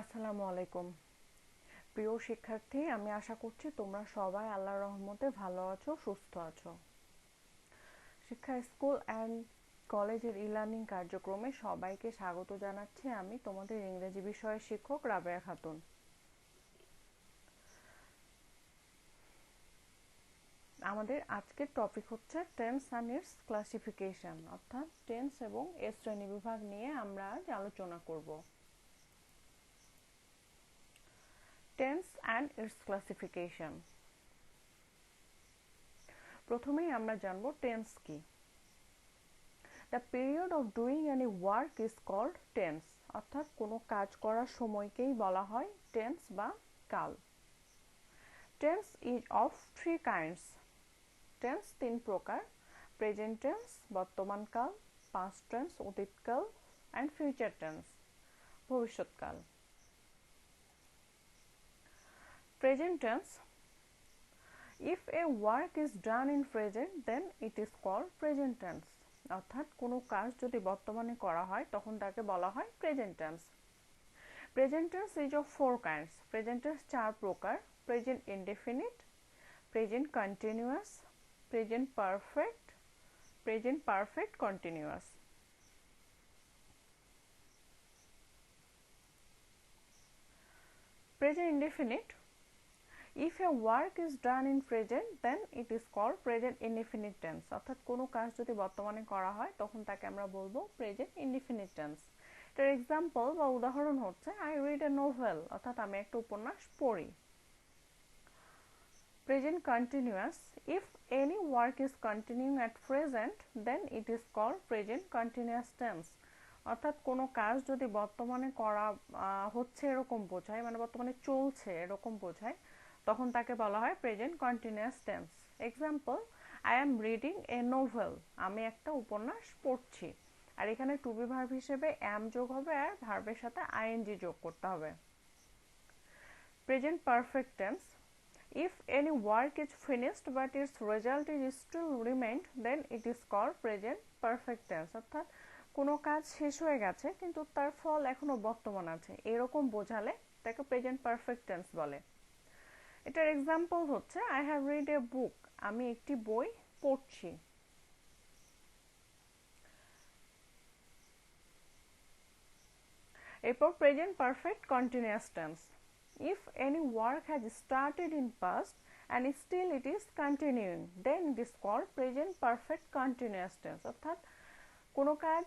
আসসালামু আলাইকুম। প্রিয় শিক্ষার্থী, আমি আশা করছি তোমরা সবাই আল্লাহর রহমতে ভালো আছো, সুস্থ আছো। শিক্ষা স্কুল অ্যান্ড কলেজের ই-লার্নিং কার্যক্রমে সবাইকে স্বাগত জানাচ্ছি। আমি তোমাদের ইংরেজি বিষয়ের শিক্ষক রাবেয়া খাতুন। আমাদের আজকের টপিক হচ্ছে টেন্স অ্যান্ড ইটস ক্লাসিফিকেশন, অর্থাৎ টেন্স এবং এর শ্রেণীবিভাগ নিয়ে আমরা আজ আলোচনা করব। Tense and it's classification. প্রথমেই আমরা জানব টেন্স কি। The period of doing any work is called tense, অর্থাৎ কোনো কাজ করার সময়কেই বলা হয় টেন্স বা কাল। Tense is of three kinds. Tense তিন প্রকার: প্রেজেন্ট টেন্স বর্তমান কাল, পাস্ট টেন্স অতীতকাল, অ্যান্ড ফিউচার টেন্স ভবিষ্যৎকাল। Present tense: if a work is done in present then it is called present tense, অর্থাৎ কোনো কাজ যদি বর্তমানে করা হয় তখন তাকে বলা হয় present tense. Present tense is of four kinds. Present tense চার প্রকার: present indefinite, present continuous, present perfect, present perfect continuous. Present indefinite: if a work is done in present then it is called present indefinite tense, অর্থাৎ কোনো কাজ যদি বর্তমানে করা হয় তখন তাকে আমরা বলবো প্রেজেন্ট ইনডেফিনিট টেন্স। এটার এক্সাম্পল বা উদাহরণ হচ্ছে আই রিড এ নোভেল, অর্থাৎ আমি একটা উপন্যাস পড়ি। Present continuous: if any work is continuing at present then it is called present continuous tense, অর্থাৎ কোনো কাজ যদি বর্তমানে করা হচ্ছে এরকম বোঝায়, মানে বর্তমানে চলছে এরকম বোঝায়, তখন তাকে বলা হয় present continuous tense. Example: I am reading a novel, আমি একটা উপন্যাস পড়ছি। আর এখানে টু বি ভার্ব হিসেবে অ্যাম যোগ হবে আর ভার্বের সাথে আইএনজি যোগ করতে হবে। Present perfect tense: if any work is finished but its result is still remained then it is called present perfect tense, অর্থাৎ কোনো কাজ শেষ হয়ে গেছে কিন্তু তার ফল এখনো বর্তমান আছে এরকম বোঝালে তাকে প্রেজেন্ট পারফেক্ট টেন্স বলে। এটার এক্সাম্পল হচ্ছে আই হ্যাভ রিড এ বুক, আমি একটি বই পড়ছি। এরপর present perfect continuous tense: if any work has started in past and still it is continuing then it is called present perfect continuous tense, অর্থাৎ কোনো কাজ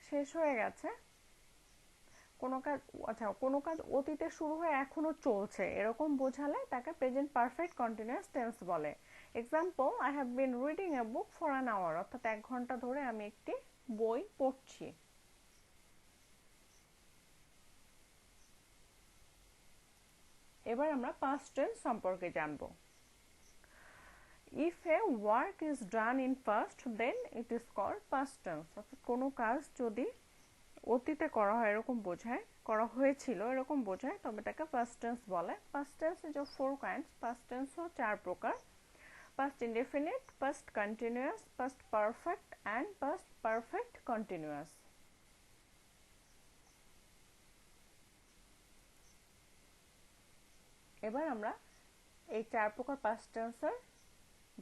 শেষ হয়ে গেছে, কোনো কাজ অতীতে শুরু হয়ে এখনো চলছে এরকম বোঝালে তাকে প্রেজেন্ট পারফেক্ট কন্টিনিউয়াস টেন্স বলে। Example: I have been reading a book for an hour, অর্থাৎ 1 ঘন্টা ধরে আমি একটি বই পড়ছি। এবার আমরা পাস্ট টেন্স সম্পর্কে জানব। if a work is done in past then it is called past tense, অর্থাৎ কোনো কাজ যদি অতীতে করা হয় এরকম বোঝায়, করা হয়েছিল এরকম বোঝায়, তবে তাকে পাস্ট টেন্স বলে। Past tense is of four kinds. Past tense হলো চার প্রকার: past indefinite, past continuous, past perfect and past perfect continuous. এবার আমরা এই চার প্রকার পাস্ট টেন্সের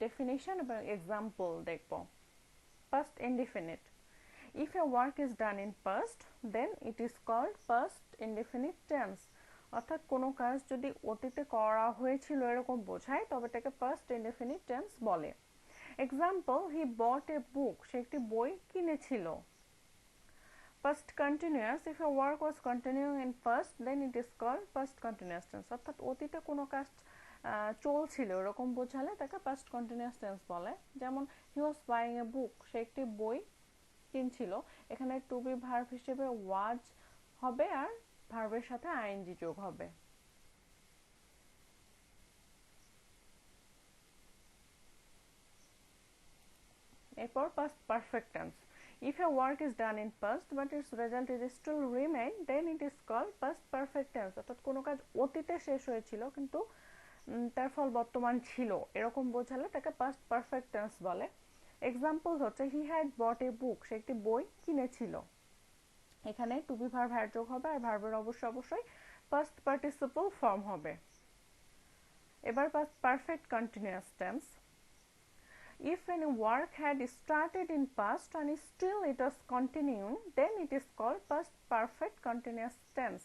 ডেফিনিশন এবং এক্সাম্পল দেখব। Past indefinite: if a work is done in past then it is called past indefinite tense, অর্থাৎ কোনো কাজ যদি অতীতে করা হয়েছিল এরকম বোঝায় তবে তাকে পাস্ট ইনডেফিনিট টেন্স বলে। এক্সাম্পল: হি বট এ বুক, সে একটি বই কিনেছিল। Past continuous: if a work was continuing in past then it is called past continuous tense, অর্থাৎ অতীতে কোনো কাজ চলছিল এরকম বোঝালে তাকে পাস্ট কন্টিনিউয়াস টেন্স বলে। যেমন হি ওয়াজ বাইং এ বুক, সে একটি বই কিনছিল। এখানে টু বি ভার্ব হিসেবে ওয়াজ হবে আর ভার্বের সাথে আইএনজি যোগ হবে। এরপর past perfect tense: if a work is done in past but its result is still remain then it is called past perfect tense, অর্থাৎ কোনো কাজ অতীতে শেষ হয়েছিল কিন্তু তার ফল বর্তমান ছিল এরকম বোঝালে তাকে পাস্ট পারফেক্ট টেন্স বলে। এক্সাম্পল হচ্ছে হি হ্যাড বট এ বুক, সে একটি বই কিনেছিল। এখানে টু বি ভার্ব হ্যাড যোগ হবে আর ভার্বের অবশ্যই পাস্ট পার্টিসিপল ফর্ম হবে। এবার past perfect continuous tense. If any work had started in past and still it was continuing, then it is called past perfect continuous tense.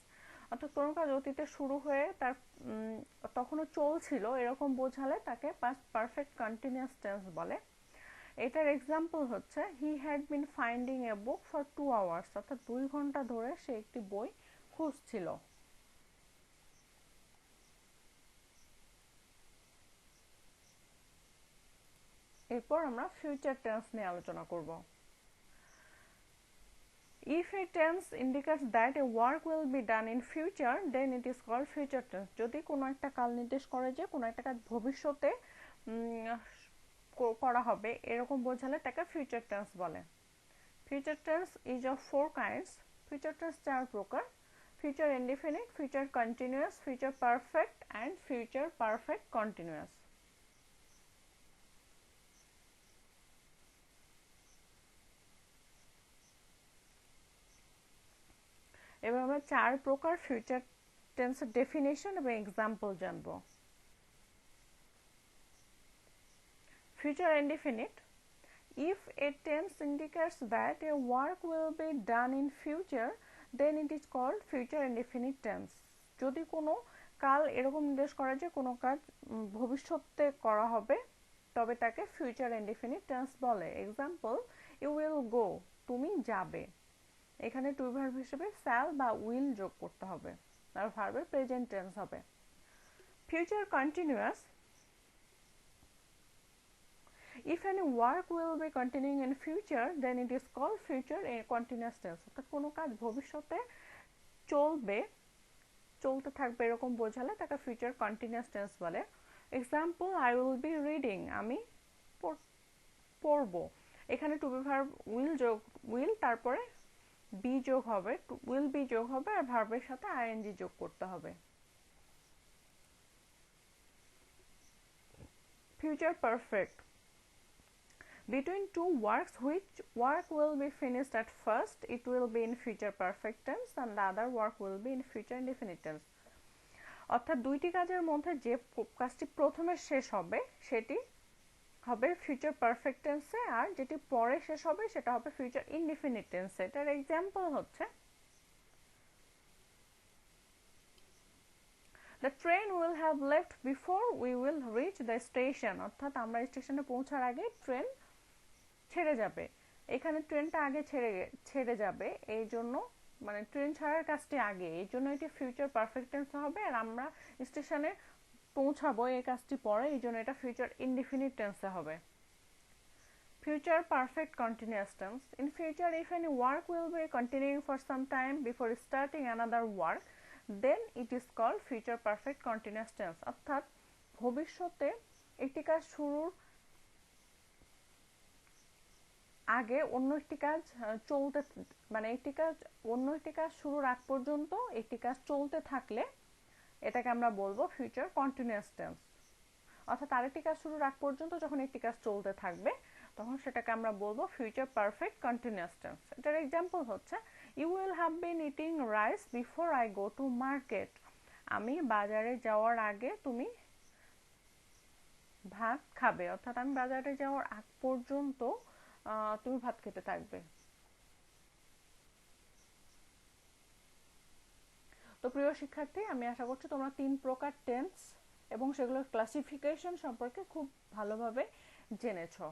অর্থাৎ কোনো কাজ অতীতে শুরু হয়ে তার তখনও চলছিল এরকম বোঝালে তাকে পাস্ট পারফেক্ট কন্টিনিউয়াস টেন্স বলে। এটার এক্সাম্পল হচ্ছে he had been finding A book for 2 hours, অর্থাৎ 2 ঘন্টা ধরে সে একটি বই খুঁজছিল। এরপর আমরা ফিউচার টেন্স নিয়ে আলোচনা করব। If a tense indicates that a work will be done in future, then it is called future tense. যদি কোনো একটা কাল নির্দেশ করে যে কোনো একটা কাজ ভবিষ্যতে করা হবে এরকম বোঝালে তাকে ফিউচার টেন্স বলে। Future tense is of 4 kinds. Future tense 4 প্রকার: future indefinite, future continuous, future perfect and future perfect continuous. এবার আমরা 4 প্রকার ফিউচার টেন্সের ডেফিনেশন এবং এক্সাম্পল জানব। Future indefinite: if a tense indicates that a work will be done in future, then it is called future indefinite tense. যদি কোনো কাল এরকম নির্দেশ করে যে কোনো কাজ ভবিষ্যতে করা হবে তবে তাকে ফিউচার ইনডিফিনিট টেন্স বলে। এক্সাম্পল: ইউ উইল গো, তুমি যাবে। এখানে টু ভার্ব হিসেবে শ্যাল বা উইল যোগ করতে হবে আর ভার্বের প্রেজেন্ট টেন্স হবে। Future continuous: if any work will be continuing in future, then it is called future continuous tense. অর্থাৎ কোনো কাজ ভবিষ্যতে চলতে থাকবে এরকম বোঝালে তাকে ফিউচার কন্টিনিউয়াস টেন্স বলে। Example: I will be reading, আমি পড়ব। এখানে টু বি ভার্ব উইল তারপরে বি যোগ হবে, উইল বি যোগ হবে আর ভার্বের সাথে আইএনজি যোগ করতে হবে। Future perfect: between two works, which work will be finished at first, it will be in future perfect tense and the other work will be in future indefinite tense. অর্থাৎ দুইটি কাজের মধ্যে যে কাজটি প্রথমে শেষ হবে সেটি হবে ফিউচার পারফেক্ট টেন্সে আর যেটি পরে শেষ হবে সেটা হবে ফিউচার ইনডিফিনিট টেন্সে। এটার এক্সাম্পল হচ্ছে The train will have left before we will reach the station. অর্থাৎ আমরা স্টেশনে পৌঁছার আগে ট্রেন ছেড়ে যাবে। এখানে ট্রেনটা আগে ছেড়ে যাবে এই জন্য মানে ট্রেন ছাড়ার কাজটি আগে, এই জন্য এটি ফিউচার পারফেক্ট টেন্স হবে। আর আমরা স্টেশনে পৌঁছাবো এই কাজটি পরে, এই জন্য এটা ফিউচার ইনডিফিনিট টেন্সে হবে। Future perfect continuous tense: in future if any work will be continuing for some time before starting another work, then it is called future perfect continuous tense. অর্থাৎ ভবিষ্যতে একটি কাজ শুরুর আগে অন্য একটি কাজ চলতে মানে একটি কাজ অন্য একটি কাজ শুরুর আগ পর্যন্ত একটি কাজ চলতে থাকলে এটাকে আমরা বলবো ফিউচার কন্টিনিউয়াস টেন্স। অর্থাৎ আরেকটি কাজ শুরুর আগ পর্যন্ত যখন একটি কাজ চলতে থাকবে তখন সেটাকে আমরা বলবো ফিউচার পারফেক্ট কন্টিনিউয়াস টেন্স। এটার এক্সাম্পল হচ্ছে you will have been eating rice before I go to market. আমি বাজারে যাওয়ার আগে তুমি ভাত খাবে, অর্থাৎ আমি বাজারে যাওয়ার আগ পর্যন্ত তুমি ভাত খেতে থাকবে। তো প্রিয় শিক্ষার্থী, আমি আশা করছি তোমরা 3 প্রকার টেন্স এবং সেগুলোর ক্লাসিফিকেশন সম্পর্কে খুব ভালোভাবে জেনেছো।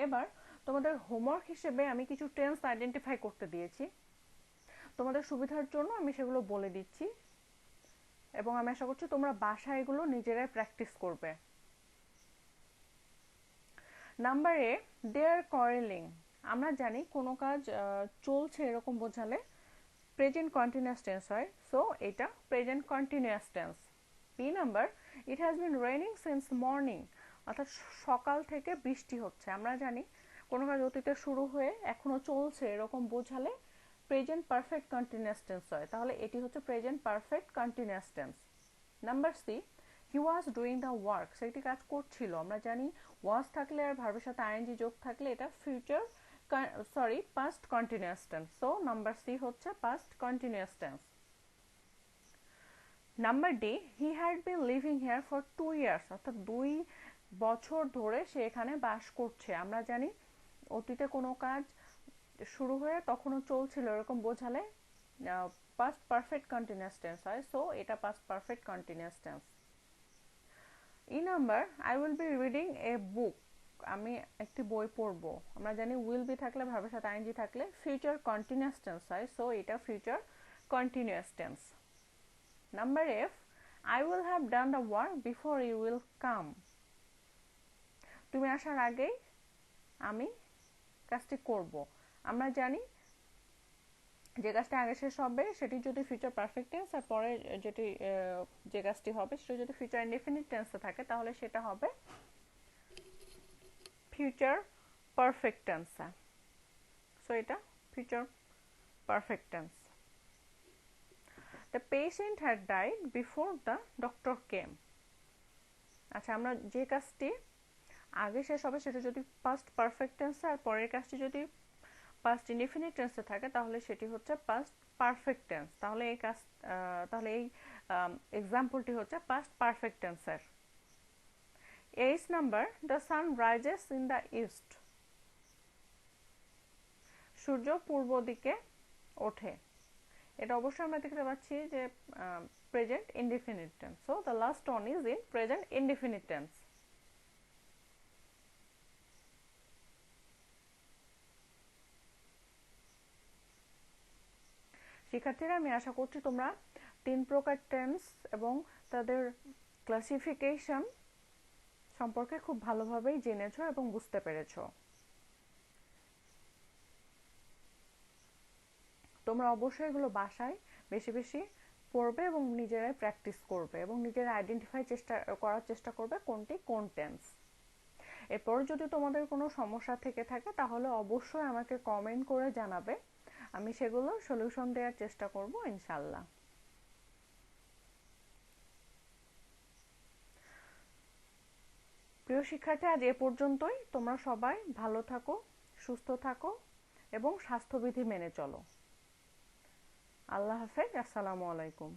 এবার তোমাদের হোমওয়ার্ক হিসেবে আমি কিছু টেন্স আইডেন্টিফাই করতে দিয়েছি। তোমাদের সুবিধার জন্য আমি সেগুলো বলে দিচ্ছি এবং আমি আশা করছি তোমরা বাসায় এগুলো নিজেরাই প্র্যাকটিস করবে। Number A, they are quarrelling. আমরা জানি কোনো কাজ চলছে এরকম বোঝালে প্রেজেন্ট কন্টিনিউয়াস টেন্স হয়, সো এটা present continuous tense. B number, it has been raining since morning. অর্থাৎ সকাল থেকে বৃষ্টি হচ্ছে। আমরা জানি কোনো কাজ অতীতে শুরু হয়ে এখনো চলছে এরকম বোঝালে প্রেজেন্ট পারফেক্ট কন্টিনিউয়াস টেন্স হয়, তাহলে এটি হচ্ছে present perfect continuous tense. Number C, he was doing the work. সেটি কাজ করছিল। আমরা জানি ওয়াজ থাকলে আর ভার্বের সাথে আইএনজি যোগ থাকলে এটা future past continuous tense. So number C হচ্ছে past continuous tense. Number D, he had been living here for 2 years, অর্থাৎ 2 বছর ধরে সে এখানে বাস করছে। আমরা জানি অতীতে কোনো কাজ শুরু হয়ে তখনও চলছিল এরকম বোঝালে past perfect continuous tense হয়। সো এটা past perfect continuous tense। E number, I will be reading a book, আমি একটি বই পড়বো। আমরা জানি will be থাকলে ভার্বের সাথে ing থাকলে future continuous tense হয়। সো এটা future continuous tense। Number F, I will have done the work before you will come, তুমি আসার আগেই আমি কাজটি করব। আমরা জানি যে কাজটা আগে শেষ হবে সেটি যদি ফিউচার পারফেক্ট টেন্স আর পরে যে কাজটি হবে সেটা যদি ফিউচার ইনডেফিনিট টেন্সে থাকে তাহলে সেটা হবে ফিউচার পারফেক্ট টেন্স। সো এটা future perfect tense. The patient had died before the doctor came, আচ্ছা আমরা যে কাজটি আগে শেষ হবে সেটা যদি পাস্ট পারফেক্ট টেন্সে আর পরের কাজটি যদি পাস্ট ইনডিফিনিট টেন্সে থাকে তাহলে সেটি হচ্ছে পাস্ট পারফেক্ট টেন্স। তাহলে এই এক্সাম্পলটি হচ্ছে পাস্ট পারফেক্ট টেন্সের। 8 number, the sun rises in the east, সূর্য পূর্ব দিকে ওঠে। এটা অবশ্যই আমরা দেখতে পাচ্ছি যে present indefinite tense. So the last one is in present indefinite tense. শিক্ষার্থীরা, আমি আশা করছি তোমরা 3 প্রকার টেন্স এবং তাদের ক্লাসিফিকেশন সম্পর্কে খুব ভালোভাবেই জেনেছো এবং বুঝতে পেরেছো। তোমরা অবশ্যই এগুলো বাসায় বেশি বেশি পড়বে এবং নিজেরাই প্র্যাকটিস করবে এবং নিজেরা আইডেন্টিফাই করার চেষ্টা করবে কোনটি কোন টেন্স। এরপর যদি তোমাদের কোনো সমস্যা থেকে থাকে তাহলে অবশ্যই আমাকে কমেন্ট করে জানাবে, আমি সেগুলো সলিউশন দেওয়ার চেষ্টা করব ইনশাআল্লাহ। প্রিয় শিক্ষার্থী, আজ এ পর্যন্তই। তোমরা সবাই ভালো থাকো, সুস্থ থাকো এবং স্বাস্থ্যবিধি মেনে চলো। আল্লাহ হাফেজ। আসসালামু আলাইকুম।